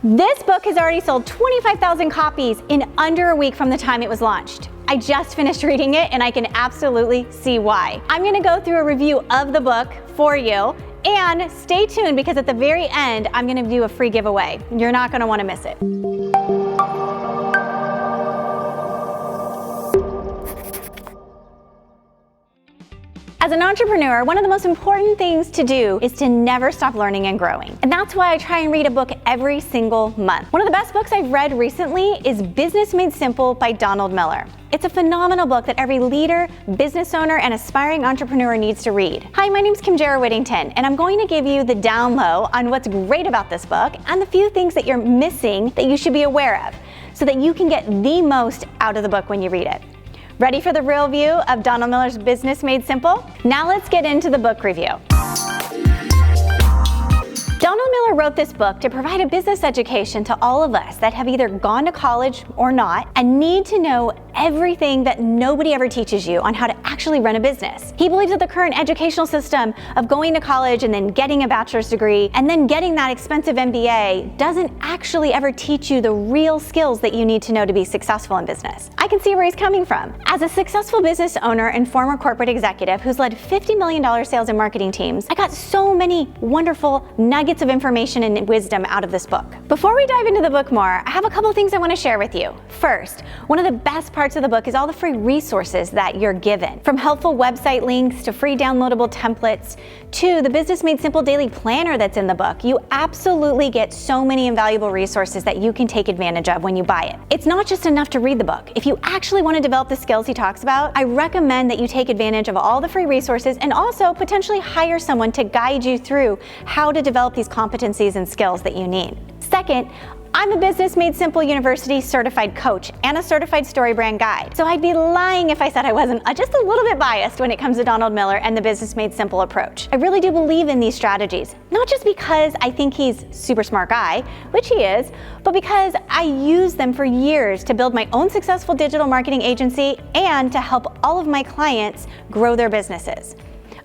This book has already sold 25,000 copies in under a week from the time it was launched. I just finished reading it and I can absolutely see why. I'm gonna go through a review of the book for you, and stay tuned because at the very end, I'm gonna do a free giveaway. You're not gonna wanna miss it. As an entrepreneur, one of the most important things to do is to never stop learning and growing. And that's why I try and read a book every single month. One of the best books I've read recently is Business Made Simple by Donald Miller. It's a phenomenal book that every leader, business owner, and aspiring entrepreneur needs to read. Hi, my name's Kimjera Whittington, and I'm going to give you the down low on what's great about this book and the few things that you're missing that you should be aware of so that you can get the most out of the book when you read it. Ready for the real view of Donald Miller's Business Made Simple? Now let's get into the book review. Donald Miller wrote this book to provide a business education to all of us that have either gone to college or not and need to know everything that nobody ever teaches you on how to actually run a business. He believes that the current educational system of going to college and then getting a bachelor's degree and then getting that expensive MBA doesn't actually ever teach you the real skills that you need to know to be successful in business. I can see where he's coming from. As a successful business owner and former corporate executive who's led $50 million sales and marketing teams, I got so many wonderful nuggets of information and wisdom out of this book. Before we dive into the book more, I have a couple things I want to share with you. First, one of the best parts of the book is all the free resources that you're given. From helpful website links to free downloadable templates to the Business Made Simple daily planner that's in the book, you absolutely get so many invaluable resources that you can take advantage of when you buy it. It's not just enough to read the book. If you actually want to develop the skills he talks about, I recommend that you take advantage of all the free resources and also potentially hire someone to guide you through how to develop these competencies and skills that you need. Second, I'm a Business Made Simple University certified coach and a certified story brand guide. So I'd be lying if I said I wasn't just a little bit biased when it comes to Donald Miller and the Business Made Simple approach. I really do believe in these strategies, not just because I think he's a super smart guy, which he is, but because I use them for years to build my own successful digital marketing agency and to help all of my clients grow their businesses.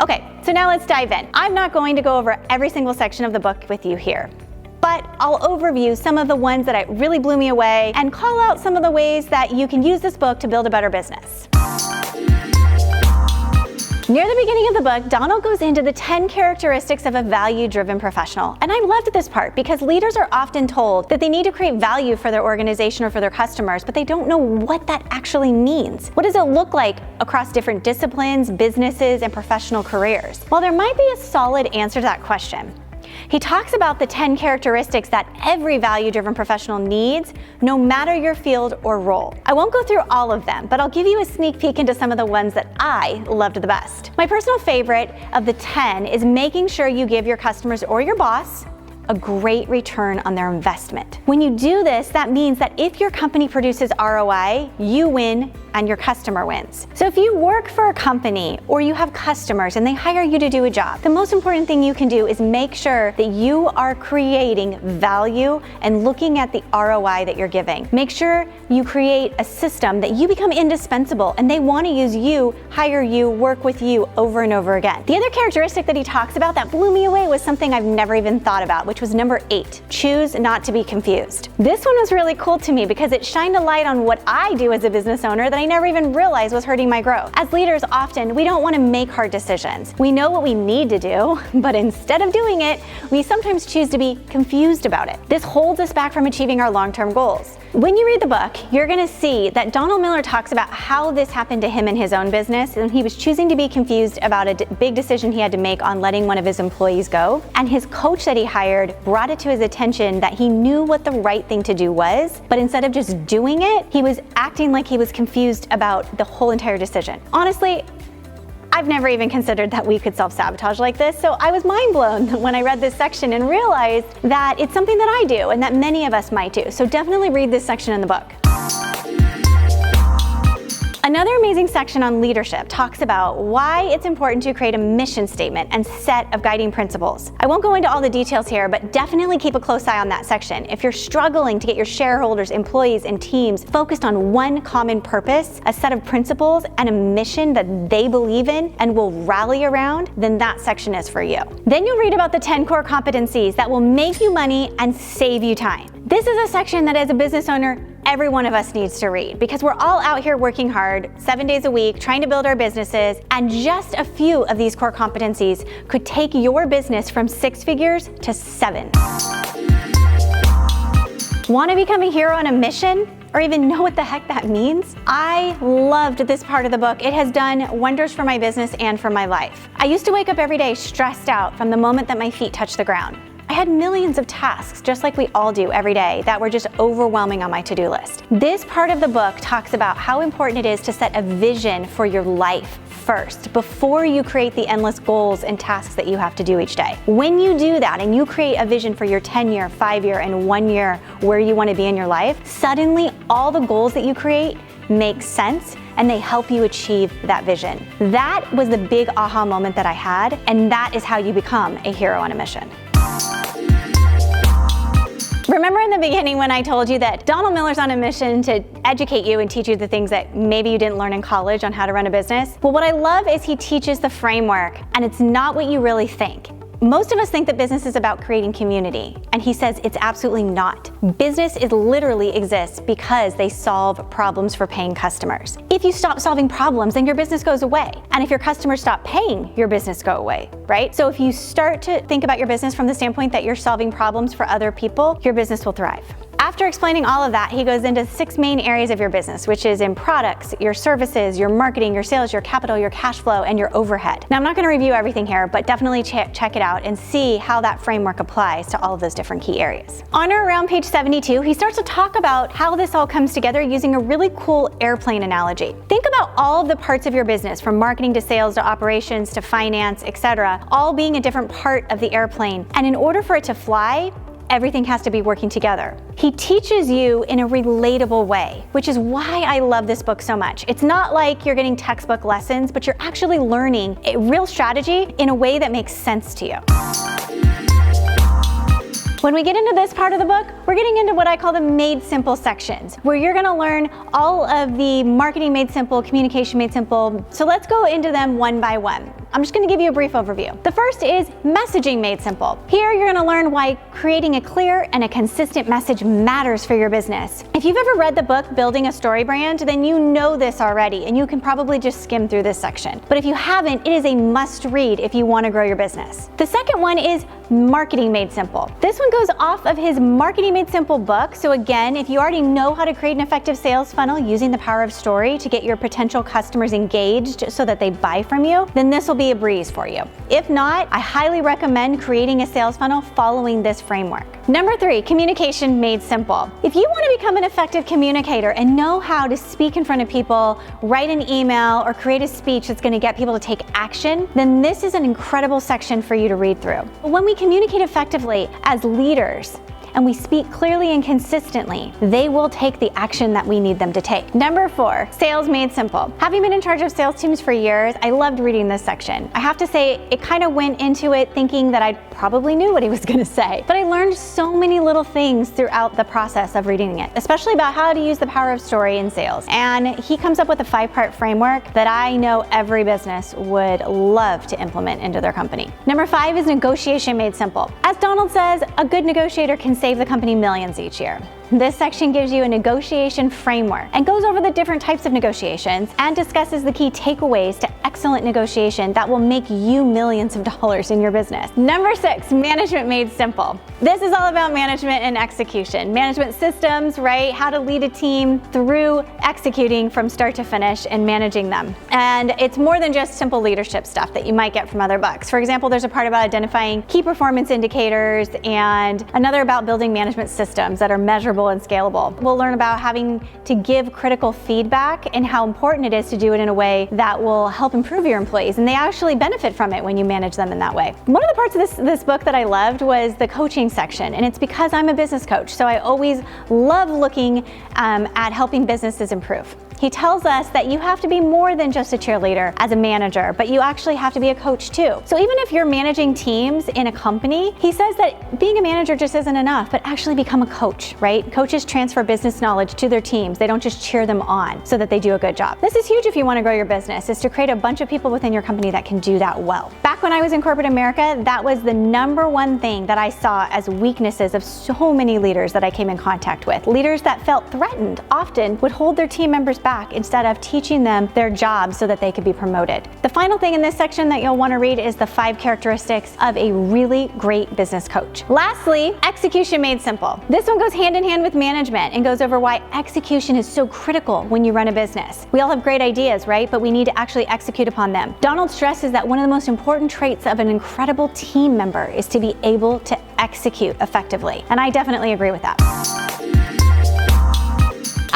Okay, so now let's dive in. I'm not going to go over every single section of the book with you here, but I'll overview some of the ones that really blew me away and call out some of the ways that you can use this book to build a better business. Near the beginning of the book, Donald goes into the 10 characteristics of a value-driven professional. And I loved this part because leaders are often told that they need to create value for their organization or for their customers, but they don't know what that actually means. What does it look like across different disciplines, businesses, and professional careers? Well, there might be a solid answer to that question. He talks about the 10 characteristics that every value-driven professional needs, no matter your field or role. I won't go through all of them, but I'll give you a sneak peek into some of the ones that I loved the best. My personal favorite of the 10 is making sure you give your customers or your boss a great return on their investment. When you do this, that means that if your company produces ROI, you win and your customer wins. So if you work for a company or you have customers and they hire you to do a job, the most important thing you can do is make sure that you are creating value and looking at the ROI that you're giving. Make sure you create a system that you become indispensable and they want to use you, hire you, work with you over and over again. The other characteristic that he talks about that blew me away was something I've never even thought about, which was number 8, choose not to be confused. This one was really cool to me because it shined a light on what I do as a business owner that I never even realized was hurting my growth. As leaders, often we don't want to make hard decisions. We know what we need to do, but instead of doing it, we sometimes choose to be confused about it. This holds us back from achieving our long-term goals. When you read the book, you're going to see that Donald Miller talks about how this happened to him in his own business, and he was choosing to be confused about a big decision he had to make on letting one of his employees go. And his coach that he hired brought it to his attention that he knew what the right thing to do was, but instead of just doing it, he was acting like he was confused about the whole entire decision. Honestly, I've never even considered that we could self-sabotage like this, so I was mind blown when I read this section and realized that it's something that I do and that many of us might do. So definitely read this section in the book. Another amazing section on leadership talks about why it's important to create a mission statement and set of guiding principles. I won't go into all the details here, but definitely keep a close eye on that section. If you're struggling to get your shareholders, employees, and teams focused on one common purpose, a set of principles, and a mission that they believe in and will rally around, then that section is for you. Then you'll read about the 10 core competencies that will make you money and save you time. This is a section that as a business owner, every one of us needs to read because we're all out here working hard 7 days a week, trying to build our businesses, and just a few of these core competencies could take your business from 6 figures to 7. Want to become a hero on a mission? Or even know what the heck that means? I loved this part of the book. It has done wonders for my business and for my life. I used to wake up every day stressed out from the moment that my feet touched the ground. I had millions of tasks, just like we all do every day, that were just overwhelming on my to-do list. This part of the book talks about how important it is to set a vision for your life first, before you create the endless goals and tasks that you have to do each day. When you do that and you create a vision for your 10-year, 5-year, and 1 year where you want to be in your life, suddenly all the goals that you create make sense and they help you achieve that vision. That was the big aha moment that I had, and that is how you become a hero on a mission. Remember in the beginning when I told you that Donald Miller's on a mission to educate you and teach you the things that maybe you didn't learn in college on how to run a business? Well, what I love is he teaches the framework, and it's not what you really think. Most of us think that business is about creating community, and he says it's absolutely not. Business literally exists because they solve problems for paying customers. If you stop solving problems, then your business goes away. And if your customers stop paying, your business go away, right? So if you start to think about your business from the standpoint that you're solving problems for other people, your business will thrive. After explaining all of that, he goes into 6 main areas of your business, which is in products, your services, your marketing, your sales, your capital, your cash flow, and your overhead. Now, I'm not going to review everything here, but definitely check it out and see how that framework applies to all of those different key areas. On or around page 72, he starts to talk about how this all comes together using a really cool airplane analogy. Think about all of the parts of your business, from marketing to sales to operations to finance, etc., all being a different part of the airplane. And in order for it to fly, everything has to be working together. He teaches you in a relatable way, which is why I love this book so much. It's not like you're getting textbook lessons, but you're actually learning a real strategy in a way that makes sense to you. When we get into this part of the book, we're getting into what I call the Made Simple sections, where you're gonna learn all of the marketing made simple, communication made simple. So let's go into them one by one. I'm just gonna give you a brief overview. The first is messaging made simple. Here you're gonna learn why creating a clear and a consistent message matters for your business. If you've ever read the book Building a Story Brand, then you know this already, and you can probably just skim through this section. But if you haven't, it is a must read if you wanna grow your business. The second one is Marketing Made Simple. This one goes off of his Marketing Made Simple book. So again, if you already know how to create an effective sales funnel using the power of story to get your potential customers engaged so that they buy from you, then this will be a breeze for you. If not, I highly recommend creating a sales funnel following this framework. Number 3, communication made simple. If you want to become an effective communicator and know how to speak in front of people, write an email, or create a speech that's going to get people to take action, then this is an incredible section for you to read through. When we communicate effectively as leaders, and we speak clearly and consistently, they will take the action that we need them to take. Number 4, sales made simple. Having been in charge of sales teams for years, I loved reading this section. I have to say, it kind of went into it thinking that I probably knew what he was gonna say, but I learned so many little things throughout the process of reading it, especially about how to use the power of story in sales. And he comes up with a 5-part framework that I know every business would love to implement into their company. Number 5 is negotiation made simple. As Donald says, a good negotiator can save the company millions each year. This section gives you a negotiation framework and goes over the different types of negotiations and discusses the key takeaways to excellent negotiation that will make you millions of dollars in your business. Number 6, management made simple. This is all about management and execution. Management systems, right? How to lead a team through executing from start to finish and managing them. And it's more than just simple leadership stuff that you might get from other books. For example, there's a part about identifying key performance indicators and another about building management systems that are measurable and scalable. We'll learn about having to give critical feedback and how important it is to do it in a way that will help improve your employees, and they actually benefit from it when you manage them in that way. One of the parts of this book that I loved was the coaching section, and it's because I'm a business coach, so I always love looking at helping businesses improve. He tells us that you have to be more than just a cheerleader as a manager, but you actually have to be a coach too. So even if you're managing teams in a company, he says that being a manager just isn't enough, but actually become a coach, right? Coaches transfer business knowledge to their teams. They don't just cheer them on so that they do a good job. This is huge if you want to grow your business, is to create a bunch of people within your company that can do that well. Back when I was in corporate America, that was the number one thing that I saw as weaknesses of so many leaders that I came in contact with. Leaders that felt threatened often would hold their team members back instead of teaching them their jobs so that they could be promoted. The final thing in this section that you'll want to read is the 5 characteristics of a really great business coach. Lastly, execution made simple. This one goes hand in hand with management and goes over why execution is so critical when you run a business. We all have great ideas, right? But we need to actually execute upon them. Donald stresses that one of the most important traits of an incredible team member is to be able to execute effectively. And I definitely agree with that.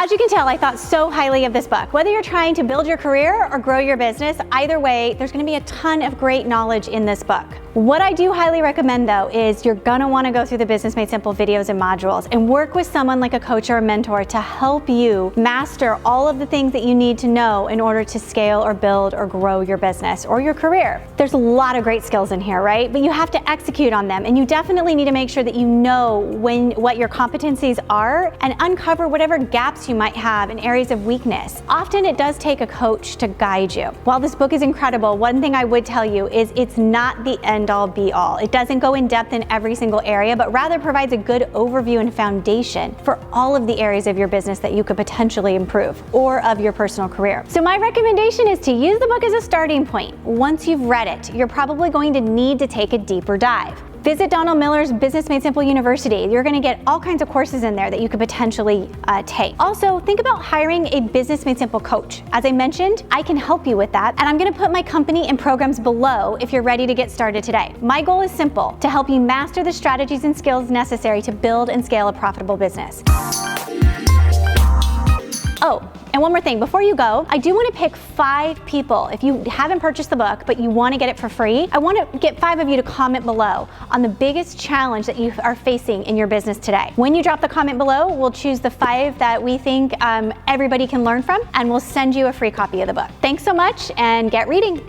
As you can tell, I thought so highly of this book. Whether you're trying to build your career or grow your business, either way, there's going to be a ton of great knowledge in this book. What I do highly recommend though is you're going to want to go through the Business Made Simple videos and modules and work with someone like a coach or a mentor to help you master all of the things that you need to know in order to scale or build or grow your business or your career. There's a lot of great skills in here, right? But you have to execute on them, and you definitely need to make sure that you know what your competencies are and uncover whatever gaps you might have in areas of weakness. Often it does take a coach to guide you. While this book is incredible, one thing I would tell you is it's not the end-all be-all. It doesn't go in depth in every single area, but rather provides a good overview and foundation for all of the areas of your business that you could potentially improve, or of your personal career. So my recommendation is to use the book as a starting point. Once you've read it, you're probably going to need to take a deeper dive. Visit Donald Miller's Business Made Simple University. You're going to get all kinds of courses in there that you could potentially take. Also, think about hiring a Business Made Simple coach. As I mentioned, I can help you with that, and I'm going to put my company and programs below if you're ready to get started today. My goal is simple: to help you master the strategies and skills necessary to build and scale a profitable business. Oh, and one more thing, before you go, I do want to pick 5 people. If you haven't purchased the book, but you want to get it for free, I want to get 5 of you to comment below on the biggest challenge that you are facing in your business today. When you drop the comment below, we'll choose the 5 that we think everybody can learn from, and we'll send you a free copy of the book. Thanks so much, and get reading.